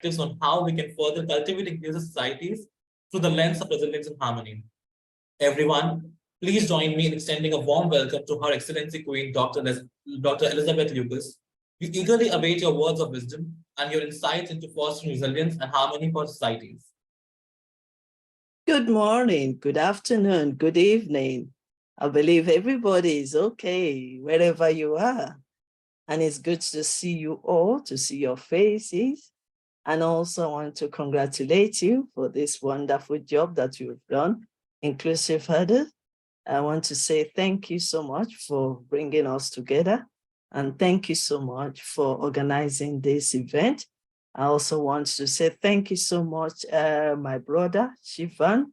perspectives on how we can further cultivate inclusive societies through the lens of resilience and harmony. Everyone, please join me in extending a warm welcome to Her Excellency Queen Dr. Elizabeth Lucas. We eagerly await your words of wisdom and your insights into fostering resilience and harmony for societies. Good morning, good afternoon, good evening. I believe everybody is okay wherever you are. And it's good to see you all, to see your faces. And also I want to congratulate you for this wonderful job that you've done, Inclusive Hurdle. I want to say thank you so much for bringing us together. And thank you so much for organizing this event. I also want to say thank you so much, my brother, Shivan,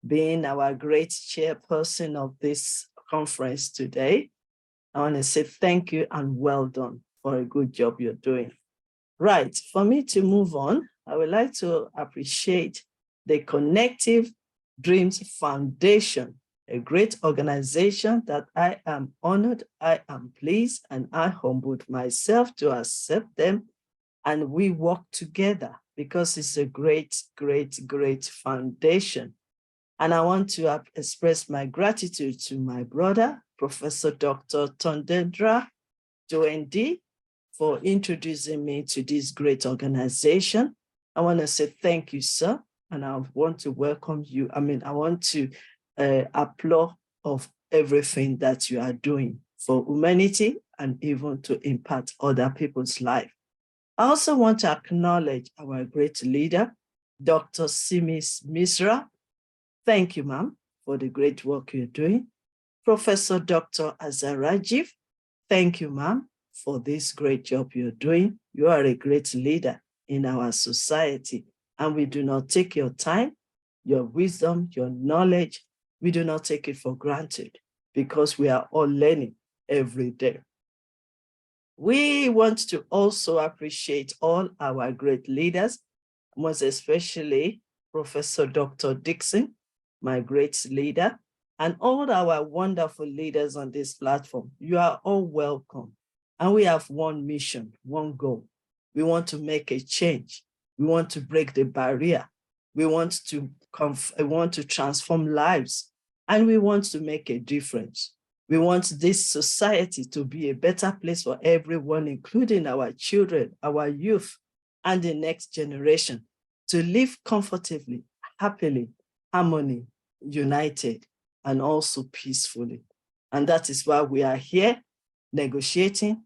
being our great chairperson of this conference today. I want to say thank you and well done for a good job you're doing. Right, for me to move on, I would like to appreciate the Connective Dreams Foundation, a great organization that I am honored, I am pleased, and I humbled myself to accept them. And we work together because it's a great, great, great foundation. And I want to express my gratitude to my brother, Professor Dr. Tondendra Joendi, for introducing me to this great organization. I want to say thank you, sir. And I want to welcome you. I want to applaud of everything that you are doing for humanity and even to impact other people's life. I also want to acknowledge our great leader, Dr. Simis Misra. Thank you, ma'am, for the great work you're doing. Professor Dr. Azarajiv, thank you, ma'am, for this great job you're doing. You are a great leader in our society, and we do not take your time, your wisdom, your knowledge. We do not take it for granted because we are all learning every day. We want to also appreciate all our great leaders, most especially Professor Dr. Dixon, my great leader, and all our wonderful leaders on this platform. You are all welcome. And we have one mission, one goal. We want to make a change. We want to break the barrier. We want to transform lives, and we want to make a difference. We want this society to be a better place for everyone, including our children, our youth, and the next generation, to live comfortably, happily, harmony, united, and also peacefully. And that is why we are here negotiating,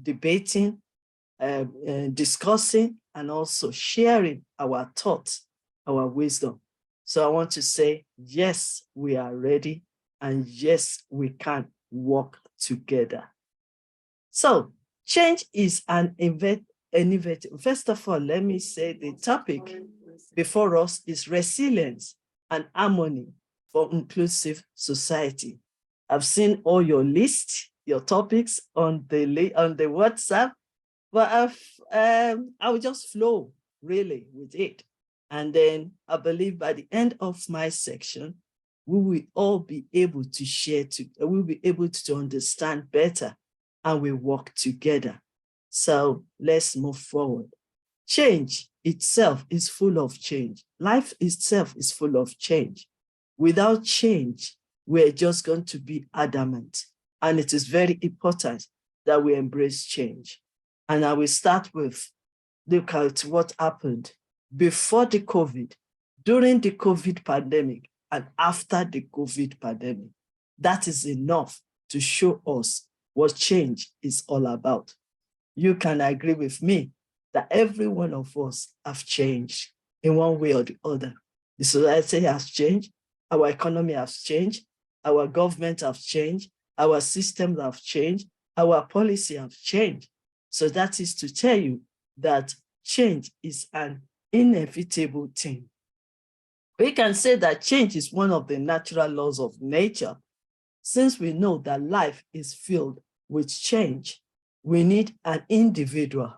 debating, discussing, and also sharing our thoughts, our wisdom. So I want to say, yes, we are ready, and yes, we can work together. So change is an innovative. First of all, let me say the topic before us is resilience and harmony for inclusive society. I've seen all your lists, your topics on the WhatsApp, but I will just flow really with it. And then I believe by the end of my section, we will all be able to share, we'll be able to understand better, and we work together. So let's move forward. Change itself is full of change. Life itself is full of change. Without change, we're just going to be adamant. And it is very important that we embrace change. And I will start with, look at what happened before the COVID, during the COVID pandemic, and after the COVID pandemic. That is enough to show us what change is all about. You can agree with me that every one of us have changed in one way or the other. The society has changed, our economy has changed, our government has changed, our systems have changed, our policy have changed. So that is to tell you that change is an inevitable thing. We can say that change is one of the natural laws of nature. Since we know that life is filled with change, we need an individual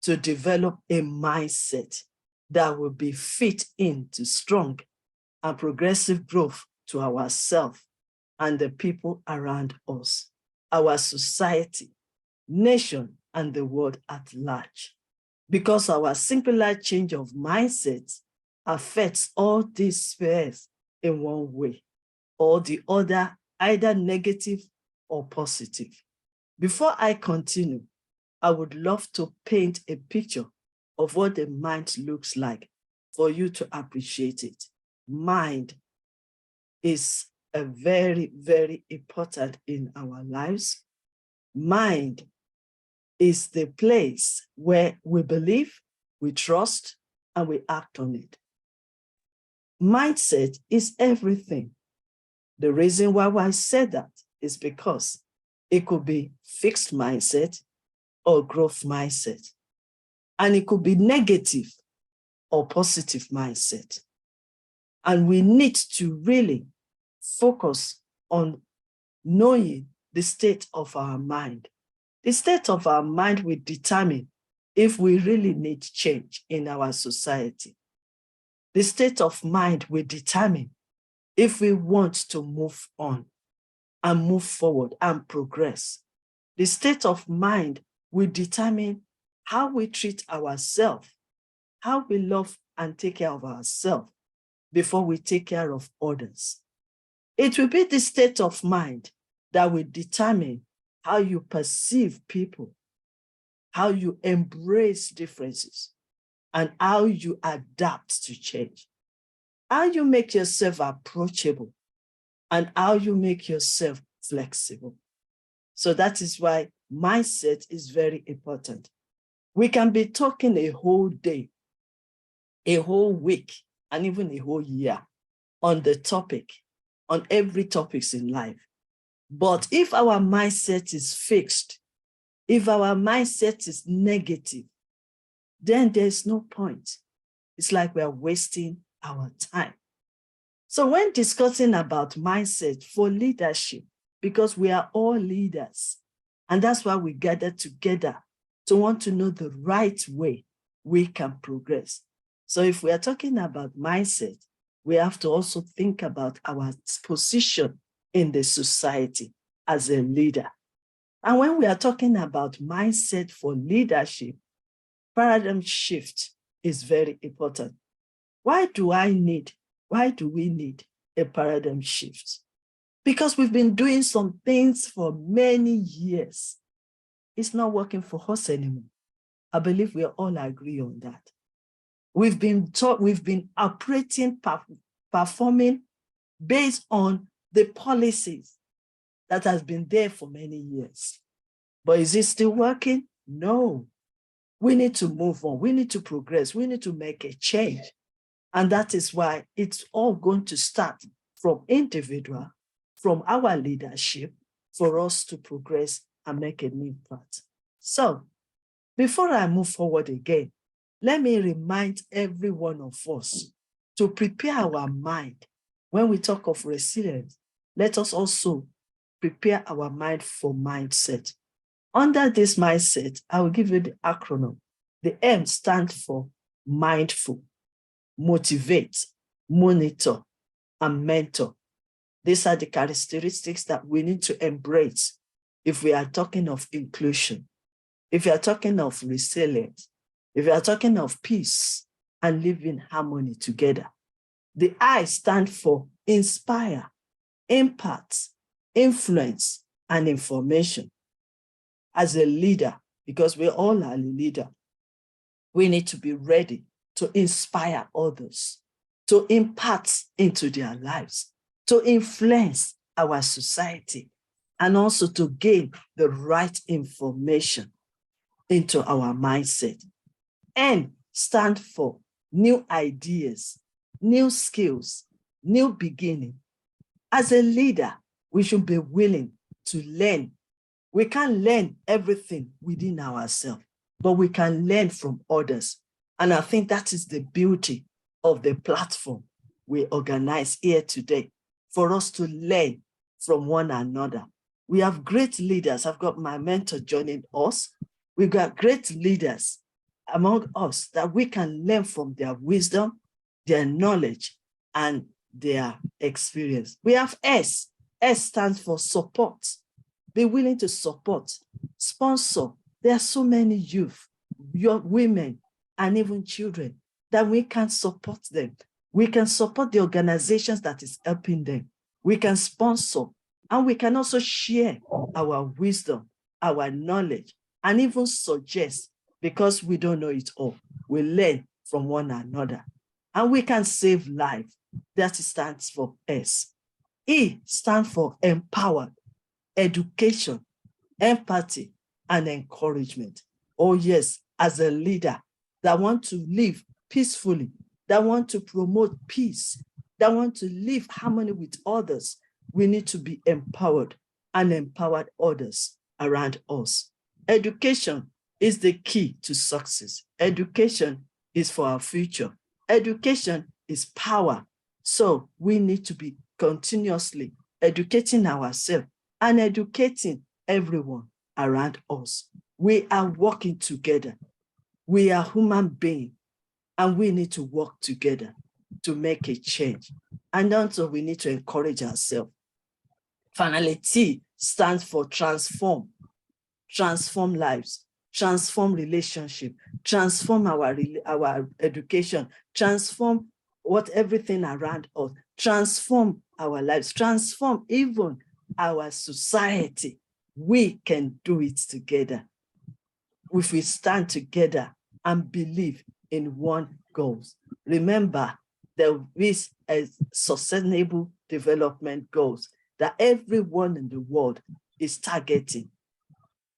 to develop a mindset that will be fit into strong and progressive growth to ourselves and the people around us, our society, nation, and the world at large. because our singular change of mindset affects all these spheres in one way or the other, either negative or positive. Before I continue, I would love to paint a picture of what the mind looks like for you to appreciate it. Mind is a very, very important in our lives. Mind is the place where we believe, we trust, and we act on it. Mindset is everything. The reason why I said that is because it could be fixed mindset or growth mindset. And it could be negative or positive mindset. And we need to really focus on knowing the state of our mind. The state of our mind will determine if we really need change in our society. The state of mind will determine if we want to move on and move forward and progress. The state of mind will determine how we treat ourselves, how we love and take care of ourselves before we take care of others. It will be the state of mind that will determine how you perceive people, how you embrace differences, and how you adapt to change, how you make yourself approachable, and how you make yourself flexible. So that is why mindset is very important. We can be talking a whole day, a whole week, and even a whole year on the topic, on every topics in life. But if our mindset is fixed, if our mindset is negative, then there's no point. It's like we are wasting our time. So when discussing about mindset for leadership, because we are all leaders, and that's why we gather together to want to know the right way we can progress. So if we are talking about mindset, we have to also think about our position in the society as a leader. And when we are talking about mindset for leadership, paradigm shift is very important. Why do we need a paradigm shift? Because we've been doing some things for many years. It's not working for us anymore. I believe we all agree on that. We've been operating, performing based on the policies that has been there for many years. But is it still working? No. We need to move on. We need to progress. We need to make a change. And that is why it's all going to start from individual, from our leadership, for us to progress and make an impact. So before I move forward again, let me remind every one of us to prepare our mind. When we talk of resilience, let us also prepare our mind for mindset. Under this mindset, I will give you the acronym. The M stands for mindful, motivate, monitor, and mentor. These are the characteristics that we need to embrace if we are talking of inclusion, if we are talking of resilience, if we are talking of peace and live in harmony together. The I stand for inspire, impact, influence, and information. As a leader, because we all are a leader, we need to be ready to inspire others, to impart into their lives, to influence our society, and also to gain the right information into our mindset. N stand for new ideas, new skills, new beginning. As a leader, we should be willing to learn. We can't learn everything within ourselves, but we can learn from others. And I think that is the beauty of the platform we organize here today, for us to learn from one another. We have great leaders. I've got my mentor joining us. We've got great leaders among us that we can learn from their wisdom, their knowledge, and their experience. We have S. S stands for support. Be willing to support, sponsor. There are so many youth young women, and even children, that we can support them. We can support the organizations that is helping them. We can sponsor, and we can also share our wisdom, our knowledge, and even suggest, because we don't know it all. We learn from one another, and we can save life. That stands for S. E stands for empowered, education, empathy, and encouragement. Oh yes, as a leader that want to live peacefully, that want to promote peace, that want to live harmony with others, we need to be empowered and empower others around us. Education is the key to success. Education is for our future. Education is power. So we need to be continuously educating ourselves and educating everyone around us. We are working together. We are human beings, and we need to work together to make a change. And also we need to encourage ourselves. Finally, T stands for transform. Transform lives, transform relationship, transform our education, transform everything around us, transform our lives, transform even our society. We can do it together if we stand together and believe in one goal. Remember, there is a sustainable development goals that everyone in the world is targeting.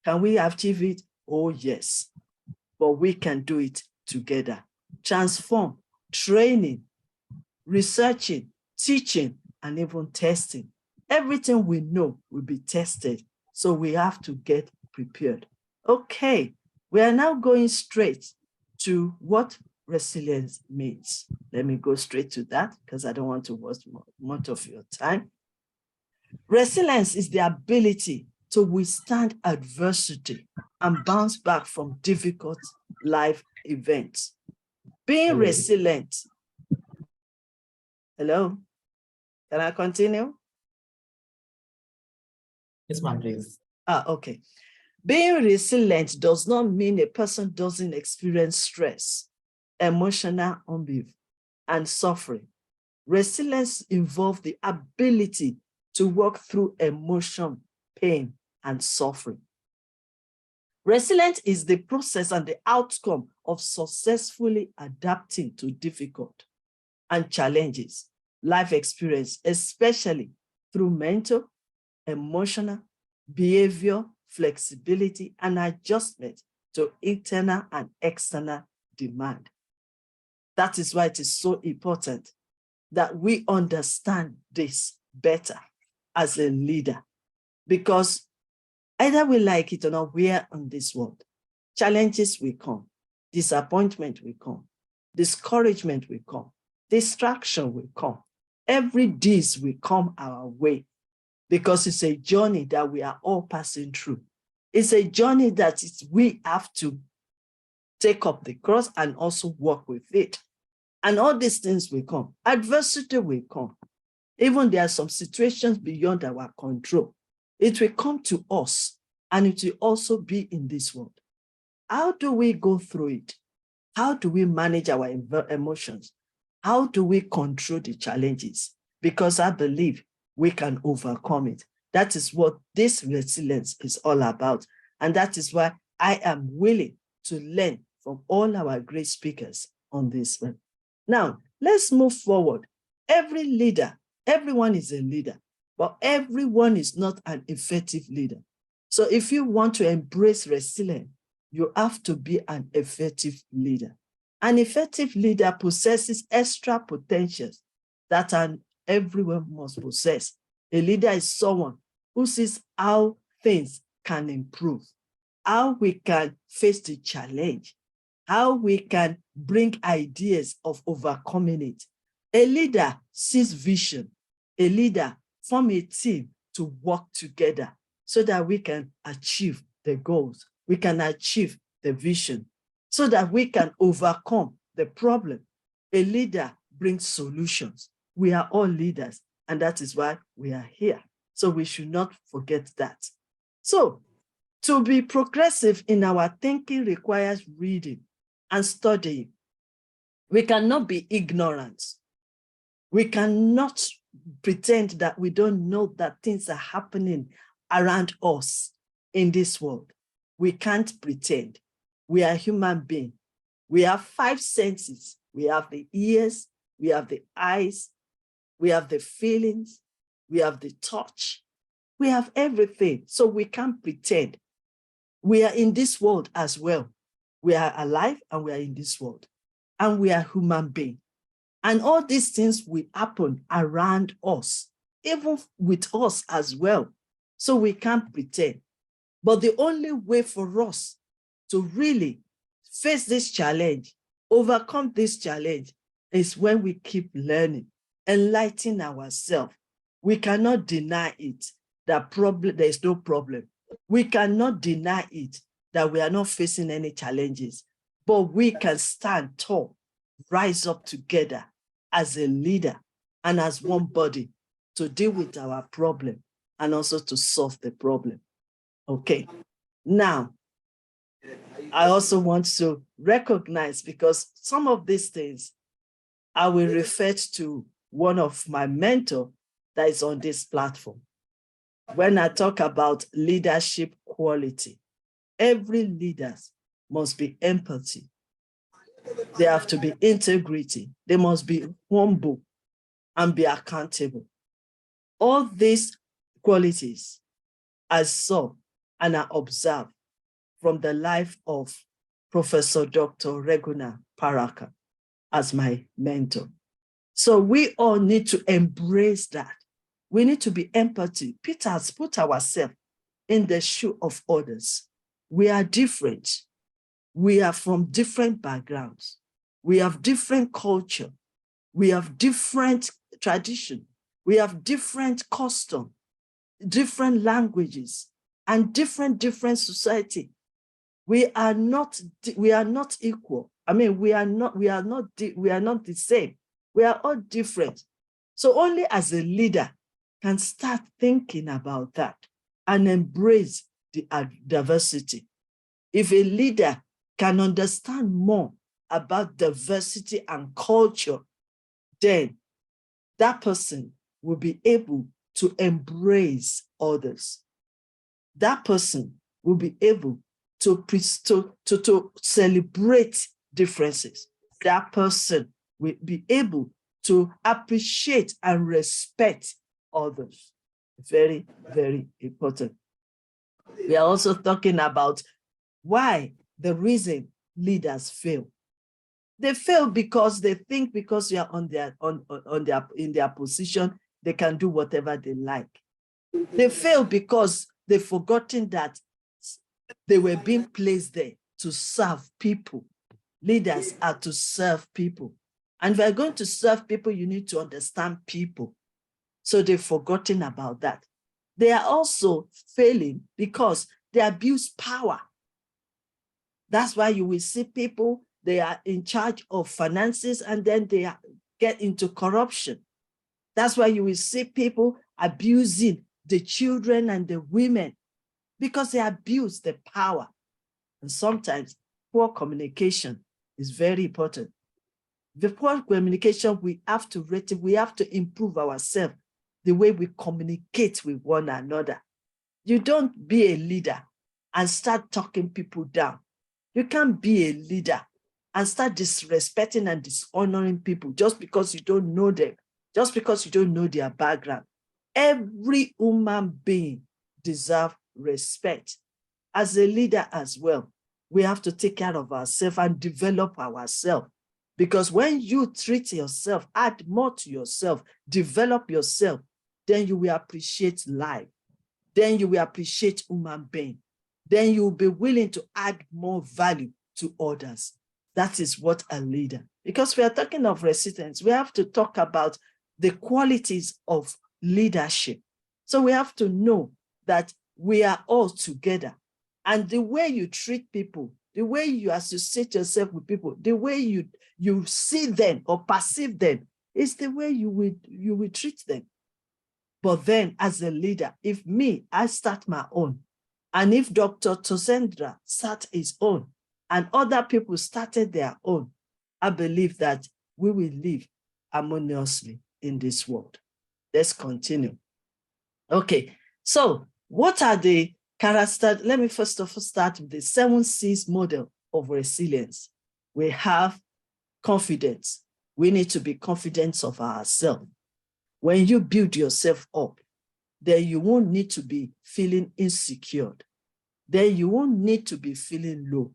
Can we achieve it? Oh, yes. But we can do it together. Transform, training, researching, teaching, and even testing. Everything we know will be tested. So we have to get prepared. Okay, we are now going straight to what resilience means. Let me go straight to that because I don't want to waste much of your time. Resilience is the ability to withstand adversity and bounce back from difficult life events. Being resilient. Hello, can I continue? Yes, ma'am, please. Okay. Being resilient does not mean a person doesn't experience stress, emotional unbelief, and suffering. Resilience involves the ability to work through emotion, pain, and suffering. Resilience is the process and the outcome of successfully adapting to difficult and challenges life experience, especially through mental, emotional, behavior, flexibility, and adjustment to internal and external demand. That is why it is so important that we understand this better as a leader, because either we like it or not, we are on this world. Challenges will come, disappointment will come, discouragement will come, distraction will come. Every disease will come our way because it's a journey that we are all passing through. It's a journey that we have to take up the cross and also walk with it. And all these things will come. Adversity will come. Even there are some situations beyond our control. It will come to us, and it will also be in this world. How do we go through it? How do we manage our emotions? How do we control the challenges? Because I believe we can overcome it. That is what this resilience is all about. And that is why I am willing to learn from all our great speakers on this one. Now, let's move forward. Every leader, everyone is a leader, but everyone is not an effective leader. So if you want to embrace resilience, you have to be an effective leader. An effective leader possesses extra potentials that everyone must possess. A leader is someone who sees how things can improve, how we can face the challenge, how we can bring ideas of overcoming it. A leader sees vision. A leader forms a team to work together so that we can achieve the goals. We can achieve the vision so that we can overcome the problem. A leader brings solutions. We are all leaders, and that is why we are here. So we should not forget that. So To be progressive in our thinking requires reading and studying. We cannot be ignorant. We cannot pretend that we don't know that things are happening around us in this world. We can't pretend. We are human beings. We have 5 senses. We have the ears, we have the eyes, we have the feelings, we have the touch, we have everything. So we can't pretend. We are in this world as well. We are alive and we are in this world. And we are human beings. And all these things will happen around us, even with us as well. So we can't pretend. But the only way for us to really face this challenge, overcome this challenge, is when we keep learning, enlightening ourselves. We cannot deny it, that there is no problem. We cannot deny it, that we are not facing any challenges, but we can stand tall, rise up together as a leader and as one body to deal with our problem and also to solve the problem. Okay, now, I also want to recognize, because some of these things I will refer to one of my mentors that is on this platform. When I talk about leadership quality, every leader must be empathy. They have to be integrity. They must be humble and be accountable. All these qualities I saw and I observed from the life of Professor Dr. Reguna Paraka as my mentor. So we all need to embrace that. We need to be empathy. Peter has put ourselves in the shoe of others. We are different. We are from different backgrounds. We have different culture. We have different tradition. We have different custom, different languages, and different society. We are not equal. I mean, we are not the same. We are all different. So only as a leader can start thinking about that and embrace the diversity. If a leader can understand more about diversity and culture, then that person will be able to embrace others. That person will be able to celebrate differences. That person will be able to appreciate and respect others. Very, very important. We are also talking about why the reason leaders fail. They fail because they think because you are in their position, they can do whatever they like. They fail because they've forgotten that they were being placed there to serve people. Leaders are to serve people. And if you're going to serve people, you need to understand people. So they've forgotten about that. They are also failing because they abuse power. That's why you will see people, they are in charge of finances and then they get into corruption. That's why you will see people abusing the children and the women because they abuse the power. And sometimes poor communication is very important. The poor communication, we have to rate it, we have to improve ourselves, the way we communicate with one another. You don't be a leader and start talking people down. You can't be a leader and start disrespecting and dishonoring people just because you don't know them, just because you don't know their background. Every human being deserves respect. As a leader as well, we have to take care of ourselves and develop ourselves. Because when you treat yourself, add more to yourself, develop yourself, then you will appreciate life. Then you will appreciate human being. Then you will be willing to add more value to others. That is what a leader. Because we are talking of resilience, we have to talk about the qualities of leadership. So we have to know that we are all together. And the way you treat people, the way you associate yourself with people, the way you see them or perceive them is the way you will treat them. But then as a leader, if I start my own, And if Dr. Tosendra start his own and other people started their own, I believe that we will live harmoniously in this world. Let's continue. Okay, so what are the characteristics? Let me first of all start with the 7 C's model of resilience. We have confidence. We need to be confident of ourselves. When you build yourself up, then you won't need to be feeling insecure. Then you won't need to be feeling low.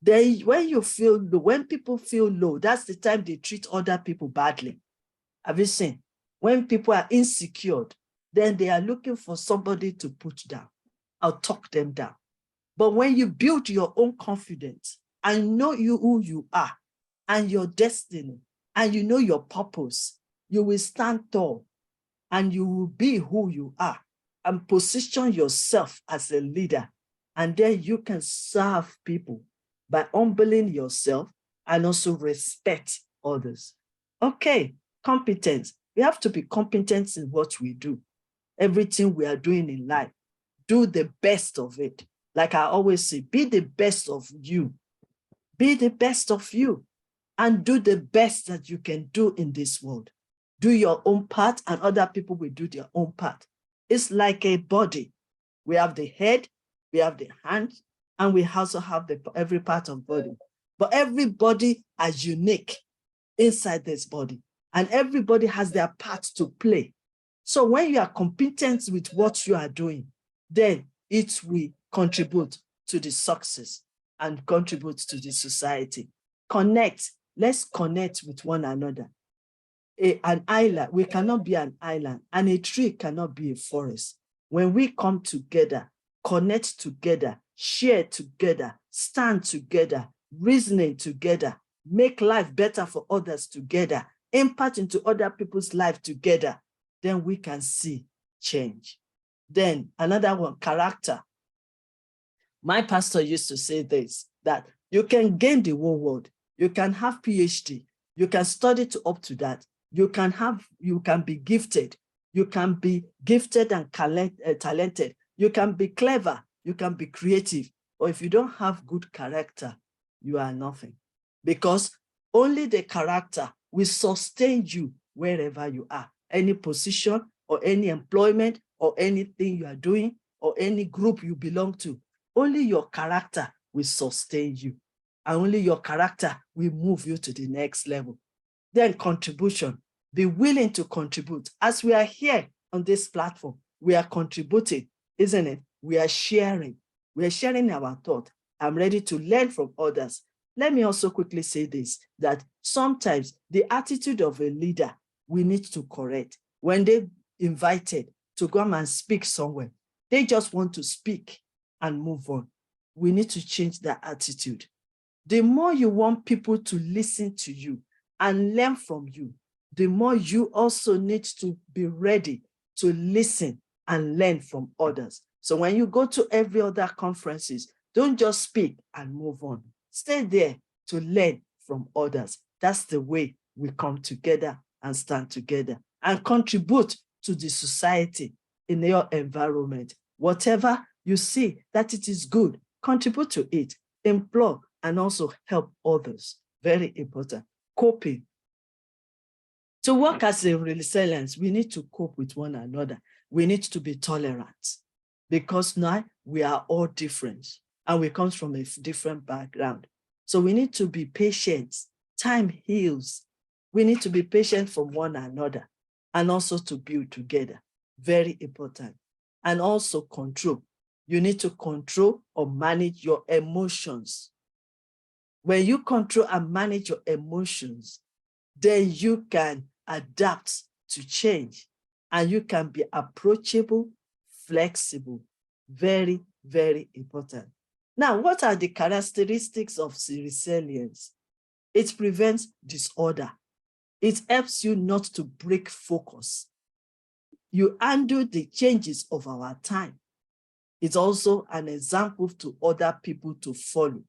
Then when you feel low, when people feel low, that's the time they treat other people badly. Have you seen? When people are insecure, then they are looking for somebody to put down or talk them down. But when you build your own confidence and know who you are and your destiny, and you know your purpose, you will stand tall and you will be who you are and position yourself as a leader. And then you can serve people by humbling yourself and also respect others. Okay, competence. We have to be competent in what we do. Everything we are doing in life, do the best of it. Like I always say, be the best of you. Be the best of you and do the best that you can do in this world. Do your own part and other people will do their own part. It's like a body. We have the head, we have the hand, and we also have every part of body. But everybody is unique inside this body, and everybody has their part to play. So when you are competent with what you are doing, then it will contribute to the success and contribute to the society. Connect. Let's connect with one another. An island, we cannot be an island, and a tree cannot be a forest. When we come together, connect together, share together, stand together, reasoning together, make life better for others together, impact into other people's life together, then we can see change. Then another one, character. My pastor used to say this, that you can gain the whole world. You can have PhD. You can study to up to that. You can be gifted. You can be gifted and talented. You can be clever. You can be creative. Or if you don't have good character, you are nothing. Because only the character will sustain you wherever you are. Any position or any employment or anything you are doing or any group you belong to, only your character will sustain you. And only your character will move you to the next level. Then contribution, be willing to contribute. As we are here on this platform, we are contributing, isn't it? We are sharing. We are sharing our thought. I'm ready to learn from others. Let me also quickly say this, that sometimes the attitude of a leader, we need to correct. When they invited to come and speak somewhere, they just want to speak and move on. We need to change that attitude. The more you want people to listen to you and learn from you, the more you also need to be ready to listen and learn from others. So when you go to every other conferences, don't just speak and move on. Stay there to learn from others. That's the way we come together and stand together and contribute to the society in your environment. Whatever you see that it is good, contribute to it, employ, and also help others. Very important. Coping. To work as a resilience, we need to cope with one another. We need to be tolerant because now we are all different and we come from a different background. So we need to be patient. Time heals. We need to be patient from one another and also to build together. Very important. And also control. You need to control or manage your emotions. When you control and manage your emotions, then you can adapt to change and you can be approachable, flexible. Very, very important. Now, what are the characteristics of resilience? It prevents disorder. It helps you not to break focus. You handle the changes of our time. It's also an example to other people to follow.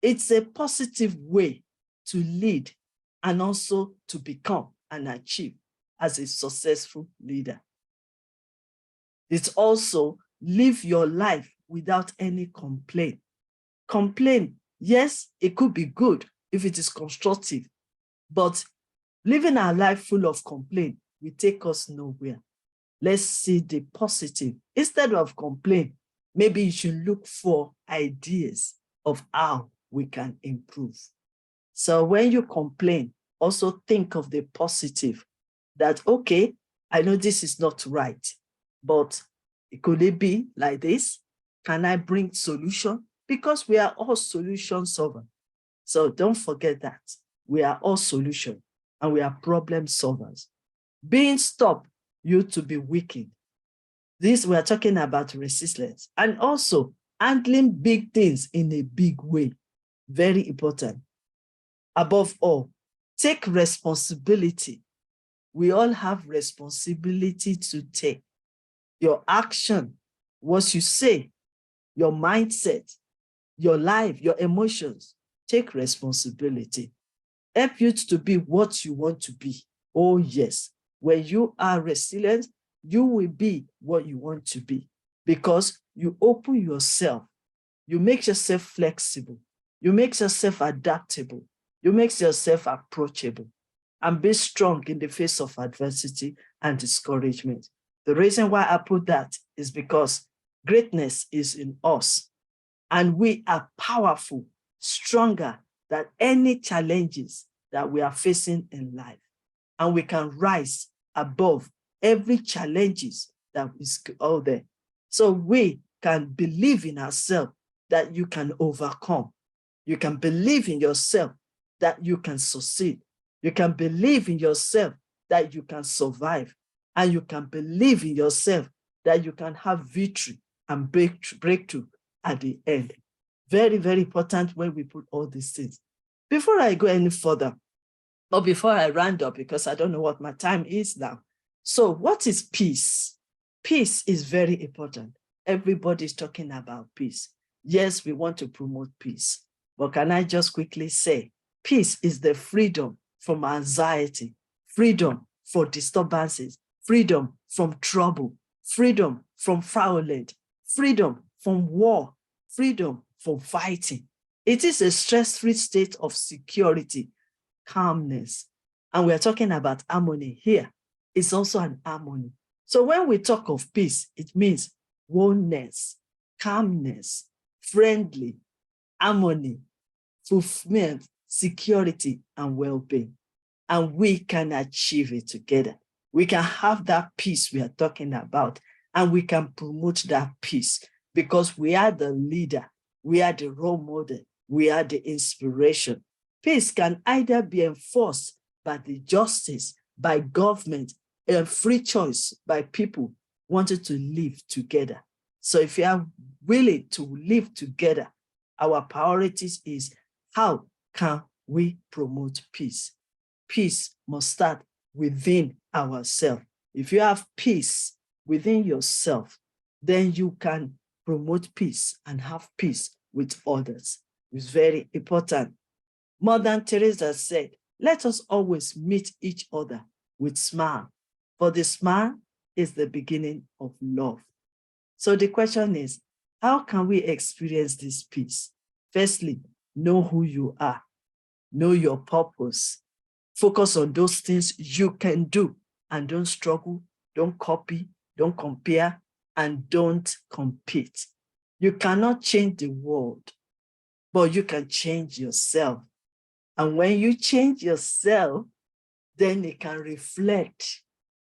It's a positive way to lead and also to become and achieve as a successful leader. It's also live your life without any complaint. Complaint, yes, it could be good if it is constructive, but living our life full of complaint will take us nowhere. Let's see the positive. Instead of complaint, maybe you should look for ideas of how we can improve. So when you complain, also think of the positive that, okay, I know this is not right, but could it be like this? Can I bring solution? Because we are all solution solvers. So don't forget that we are all solution and we are problem solvers. Being stopped you to be wicked. This we're talking about resistance and also handling big things in a big way. Very important. Above all, take responsibility. We all have responsibility to take. Your action, what you say, your mindset, your life, your emotions, take responsibility. Help you to be what you want to be. Oh yes, when you are resilient, you will be what you want to be because you open yourself, you make yourself flexible, you make yourself adaptable, you make yourself approachable, and be strong in the face of adversity and discouragement. The reason why I put that is because greatness is in us and we are powerful, stronger than any challenges that we are facing in life. And we can rise above every challenges that is out there. So we can believe in ourselves that you can overcome. You can believe in yourself that you can succeed. You can believe in yourself that you can survive. And you can believe in yourself that you can have victory and breakthrough at the end. Very, very important when we put all these things. Before I go any further, or before I round up, because I don't know what my time is now. So what is peace? Peace is very important. Everybody's talking about peace. Yes, we want to promote peace. But can I just quickly say, peace is the freedom from anxiety, freedom for disturbances, freedom from trouble, freedom from violence, freedom from war, freedom from fighting. It is a stress-free state of security, calmness. And we're talking about harmony here. It's also an harmony. So when we talk of peace, it means oneness, calmness, friendly, harmony, fulfillment, security, and well-being. And we can achieve it together. We can have that peace we are talking about, and we can promote that peace because we are the leader, we are the role model, we are the inspiration. Peace can either be enforced by the justice, by government, and free choice by people wanting to live together. So if you are willing to live together, our priorities is how can we promote peace? Peace must start within ourselves. If you have peace within yourself, then you can promote peace and have peace with others. It's very important. Mother Teresa said, let us always meet each other with smile, for the smile is the beginning of love. So the question is, how can we experience this peace? Firstly, know who you are, know your purpose, focus on those things you can do, and don't struggle, don't copy, don't compare, and don't compete. You cannot change the world, but you can change yourself. And when you change yourself, then it can reflect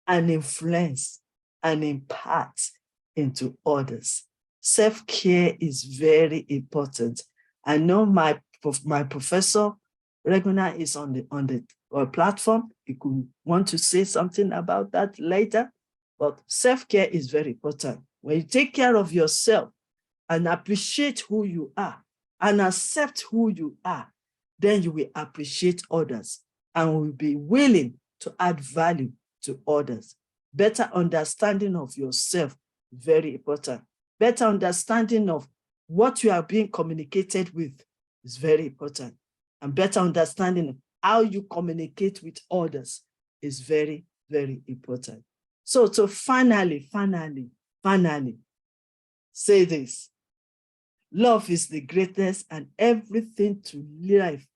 and influence and impact into others. Self-care is very important. I know my professor, Regina, is on the platform. You could want to say something about that later, but self-care is very important. When you take care of yourself and appreciate who you are and accept who you are, then you will appreciate others and will be willing to add value to others. Better understanding of yourself, very important. Better understanding of what you are being communicated with is very important. And better understanding of how you communicate with others is very, very important. So to finally say this, Love is the greatest and everything to life.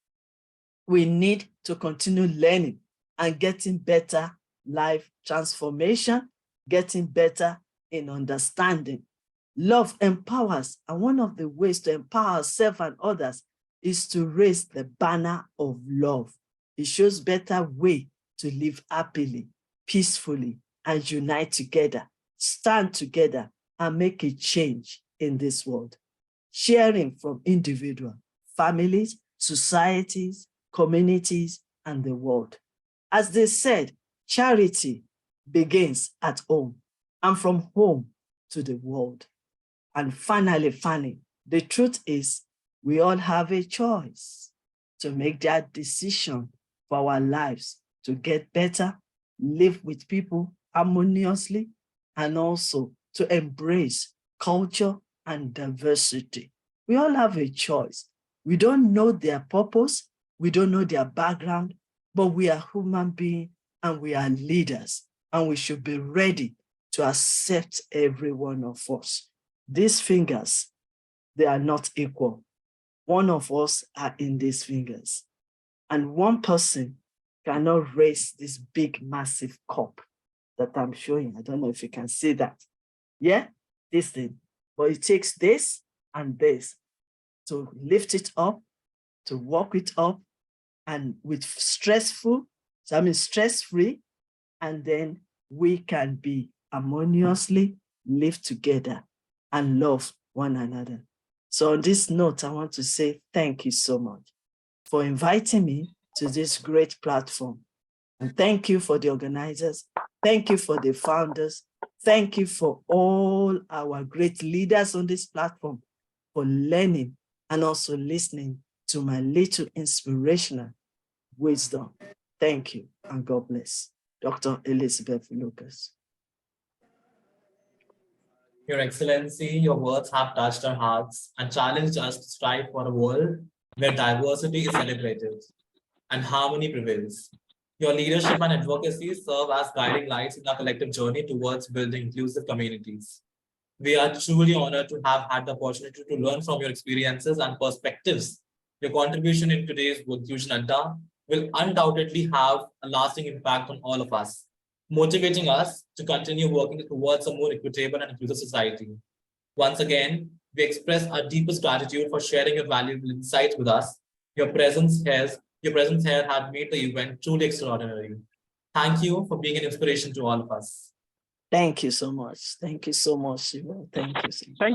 We need to continue learning and getting better life transformation, getting better in understanding. Love empowers, and one of the ways to empower ourselves and others is to raise the banner of love. It shows better way to live happily, peacefully, and unite together, stand together, and make a change in this world. Sharing from individual, families, societies, communities, and the world. As they said, charity begins at home and from home to the world. And finally, the truth is we all have a choice to make that decision for our lives to get better, live with people harmoniously, and also to embrace culture and diversity. We all have a choice. We don't know their purpose, we don't know their background, but we are human beings and we are leaders, and we should be ready to accept every one of us. These fingers, they are not equal. One of us are in these fingers, and one person cannot raise this big, massive cup that I'm showing. I don't know if you can see that. Yeah, this thing. But it takes this and this to lift it up, to walk it up, and with stress-free, and then we can be harmoniously live together and love one another. So on this note, I want to say thank you so much for inviting me to this great platform. And thank you for the organizers. Thank you for the founders. Thank you for all our great leaders on this platform for learning and also listening to my little inspirational wisdom. Thank you and God bless. Dr. Elizabeth Lucas. Your Excellency, your words have touched our hearts and challenged us to strive for a world where diversity is celebrated and harmony prevails. Your leadership and advocacy serve as guiding lights in our collective journey towards building inclusive communities. We are truly honored to have had the opportunity to learn from your experiences and perspectives. Your contribution in today's Fusion Adda will undoubtedly have a lasting impact on all of us, motivating us to continue working towards a more equitable and inclusive society. Once again, we express our deepest gratitude for sharing your valuable insights with us. Your presence here had made the event truly extraordinary. Thank you for being an inspiration to all of us. Thank you so much. Thank you so much, Shiva. Thank you so much. Thank you